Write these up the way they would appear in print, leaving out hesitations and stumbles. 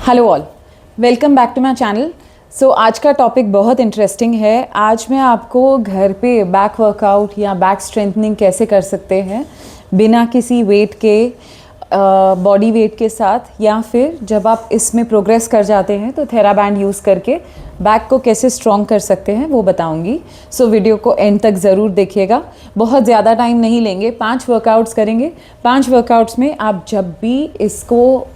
Hello all, welcome back to my channel. So आज का topic बहुत इंटरेस्टिंग है। आज मैं आपको घर पे बैक वर्कआउट या बैक स्ट्रेंथनिंग कैसे कर सकते हैं बिना किसी वेट के, बॉडी वेट के साथ, या फिर जब आप इसमें प्रोग्रेस कर जाते हैं तो थेराबैंड यूज़ करके बैक को कैसे स्ट्रॉन्ग कर सकते हैं वो बताऊंगी। सो वीडियो को एंड तक ज़रूर देखिएगा। बहुत ज़्यादा टाइम नहीं लेंगे, 5 वर्कआउट्स करेंगे। 5 वर्कआउट्स में आप जब भी इसको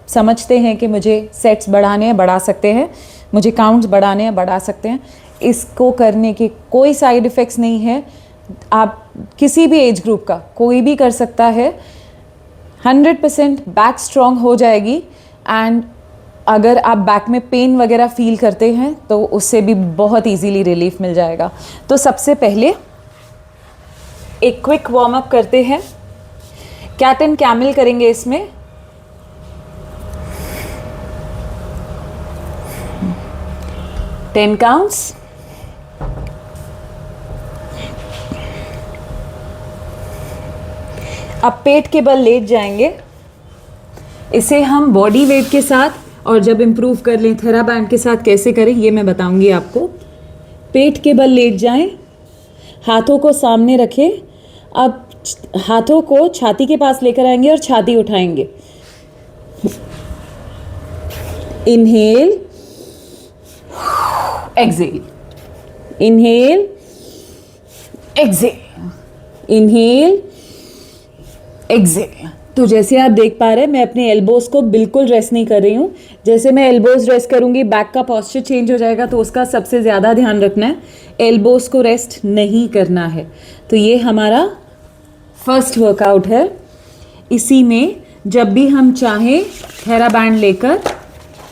समझते हैं कि मुझे सेट्स बढ़ाने हैं, बढ़ा सकते हैं, मुझे काउंट्स बढ़ाने हैं, बढ़ा सकते हैं। इसको करने के कोई साइड इफ़ेक्ट्स नहीं है। आप किसी भी एज ग्रुप का कोई भी कर सकता है। 100% बैक स्ट्रॉन्ग हो जाएगी। एंड अगर आप बैक में पेन वगैरह फील करते हैं तो उससे भी बहुत इजीली रिलीफ मिल जाएगा। तो सबसे पहले एक क्विक वार्म अप करते हैं। कैट एंड कैमल करेंगे इसमें। Ten counts. अब पेट के बल लेट जाएंगे। इसे हम बॉडी वेट के साथ और जब इम्प्रूव कर लें थेराबैंड के साथ कैसे करें ये मैं बताऊंगी आपको। पेट के बल लेट जाएं, हाथों को सामने रखें। अब हाथों को छाती के पास लेकर आएंगे और छाती उठाएंगे। Inhale, exhale, inhale, exhale, inhale, exhale. तो जैसे आप देख पा रहे हैं मैं अपने एल्बोज को बिल्कुल रेस्ट नहीं कर रही हूँ। जैसे मैं एल्बोज रेस्ट करूँगी बैक का पॉस्चर चेंज हो जाएगा, तो उसका सबसे ज़्यादा ध्यान रखना है। एल्बोज को रेस्ट नहीं करना है। तो ये हमारा फर्स्ट वर्कआउट है। इसी में जब भी हम चाहें थेराबैंड लेकर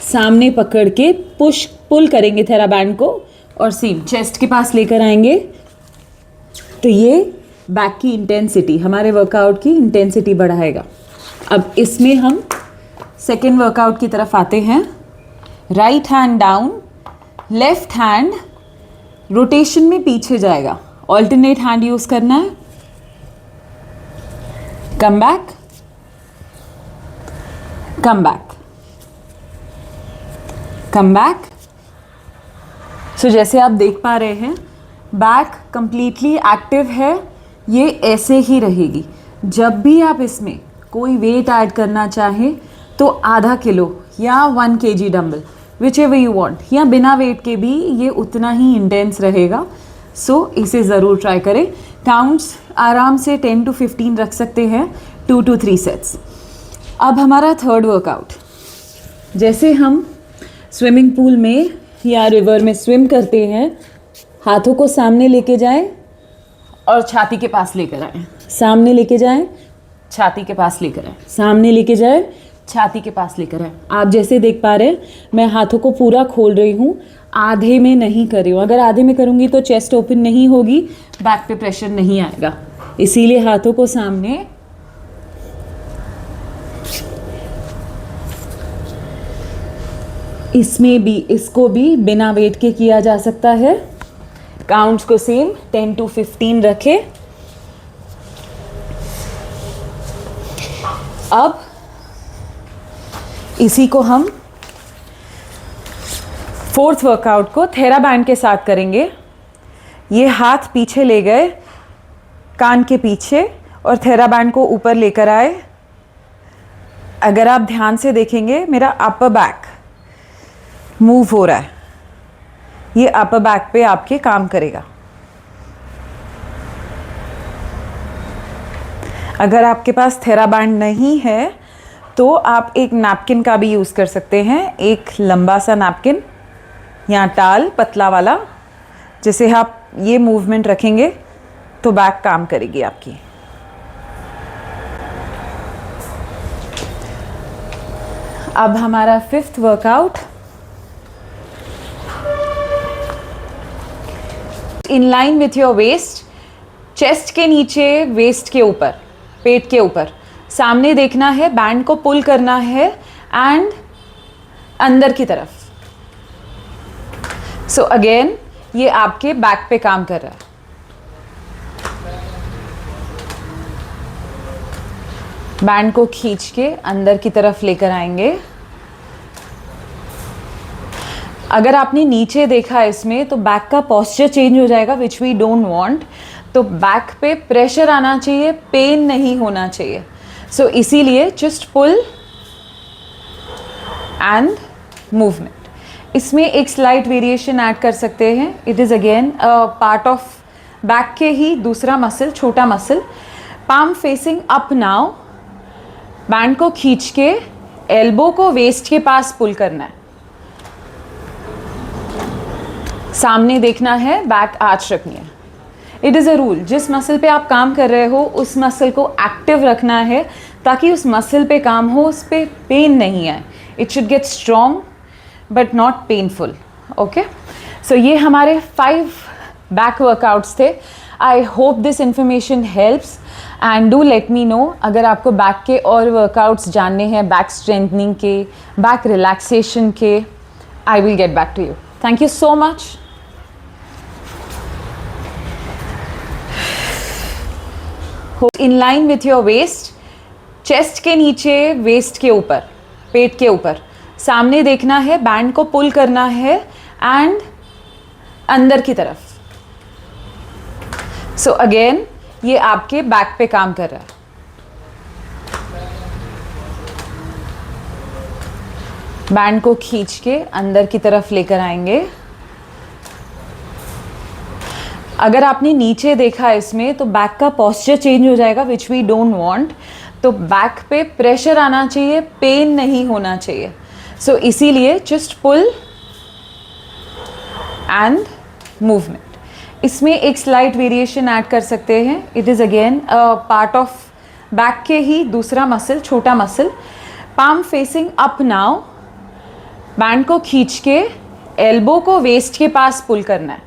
सामने पकड़ के पुश पुल करेंगे थेराबैंड को और सेम चेस्ट के पास लेकर आएंगे। तो ये बैक की इंटेंसिटी, हमारे वर्कआउट की इंटेंसिटी बढ़ाएगा। अब इसमें हम सेकेंड वर्कआउट की तरफ आते हैं। Right hand down, left hand rotation में पीछे जाएगा। ऑल्टरनेट हैंड यूज करना है। Come back, come back, come back. So जैसे आप देख पा रहे हैं बैक कंप्लीटली एक्टिव है। ये ऐसे ही रहेगी। जब भी आप इसमें कोई वेट ऐड करना चाहें तो आधा किलो या 1 kg dumbbell, which ever you want, या बिना वेट के भी ये उतना ही इंटेंस रहेगा। सो इसे ज़रूर ट्राई करें। काउंट्स आराम से 10 to 15 रख सकते हैं, 2 to 3 सेट्स। अब हमारा थर्ड वर्कआउट, जैसे हम स्विमिंग पूल में या रिवर में स्विम करते हैं, हाथों को सामने लेके जाएं और छाती के पास लेकर आए। सामने लेके जाएं, छाती के पास लेकर आए, सामने लेके जाएं, छाती के पास लेकर आए। आप जैसे देख पा रहे हैं मैं हाथों को पूरा खोल रही हूँ, आधे में नहीं कर रही हूँ। अगर आधे में करूँगी तो चेस्ट ओपन नहीं होगी, बैक पे प्रेशर नहीं आएगा। इसीलिए हाथों को सामने, इसमें भी, इसको भी बिना वेट के किया जा सकता है। काउंट्स को सेम 10 to 15 रखें। अब इसी को हम फोर्थ वर्कआउट को थेराबैंड के साथ करेंगे। ये हाथ पीछे ले गए कान के पीछे और थेराबैंड को ऊपर लेकर आए। अगर आप ध्यान से देखेंगे मेरा अपर बैक मूव हो रहा है। ये अपर बैक पे आपके काम करेगा। अगर आपके पास थेराबैंड नहीं है तो आप एक नैपकिन का भी यूज़ कर सकते हैं। एक लंबा सा नैपकिन या टाल पतला वाला, जिसे आप ये मूवमेंट रखेंगे तो बैक काम करेगी आपकी। अब हमारा fifth workout, in line with your waist, chest के नीचे, वेस्ट के ऊपर, पेट के ऊपर, सामने देखना है, बैंड को पुल करना है एंड अंदर की तरफ। सो अगेन ये आपके बैक पे काम कर रहा है। बैंड को खींच के अंदर की तरफ लेकर आएंगे। अगर आपने नीचे देखा इसमें तो बैक का पोस्चर चेंज हो जाएगा, विच वी डोंट वांट। तो बैक पे प्रेशर आना चाहिए, पेन नहीं होना चाहिए। सो इसीलिए जस्ट पुल एंड मूवमेंट। इसमें एक स्लाइट वेरिएशन ऐड कर सकते हैं। It is again part of back के ही दूसरा मसल, छोटा muscle. Palm facing up now. Band को खींच के एल्बो को वेस्ट के पास पुल करना है। सामने देखना है, बैक आर्च रखनी है। इट इज़ अ रूल, जिस मसल पे आप काम कर रहे हो उस मसल को एक्टिव रखना है ताकि उस मसल पे काम हो, उस पे पेन नहीं आए। It should get strong but not painful. Okay, so ये हमारे 5 बैक वर्कआउट्स थे। I hope this information helps and do let me know अगर आपको बैक के और वर्कआउट्स जानने हैं, बैक स्ट्रेंथनिंग के, बैक रिलैक्सेशन के। I will get back to you. Thank you so much. In line with your waist, chest के नीचे, वेस्ट के ऊपर, पेट के ऊपर। सामने देखना है, बैंड को पुल करना है एंड अंदर की तरफ। सो अगेन ये आपके बैक पे काम कर रहा है। बैंड को खींच के अंदर की तरफ लेकर आएंगे। अगर आपने नीचे देखा इसमें तो बैक का पोस्चर चेंज हो जाएगा, विच वी डोंट वांट। तो बैक पे प्रेशर आना चाहिए, पेन नहीं होना चाहिए। सो इसीलिए जस्ट पुल एंड मूवमेंट। इसमें एक स्लाइट वेरिएशन ऐड कर सकते हैं। It is again part of back के ही दूसरा मसल, छोटा muscle. Palm facing up now. Band को खींच के एल्बो को वेस्ट के पास पुल करना है।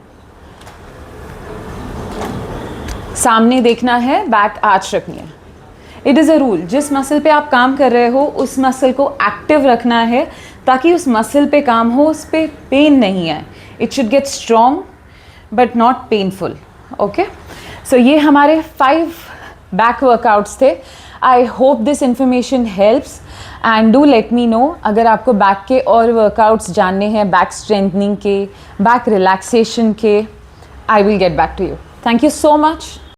सामने देखना है, बैक आर्च रखनी है। इट इज़ अ रूल, जिस मसल पे आप काम कर रहे हो उस मसल को एक्टिव रखना है ताकि उस मसल पे काम हो, उस पे पेन नहीं आए। It should get strong but not painful. Okay, so ये हमारे 5 बैक वर्कआउट्स थे। I hope this information helps and do let me know अगर आपको बैक के और वर्कआउट्स जानने हैं, बैक स्ट्रेंथनिंग के, बैक रिलैक्सेशन के। I will get back to you. Thank you so much.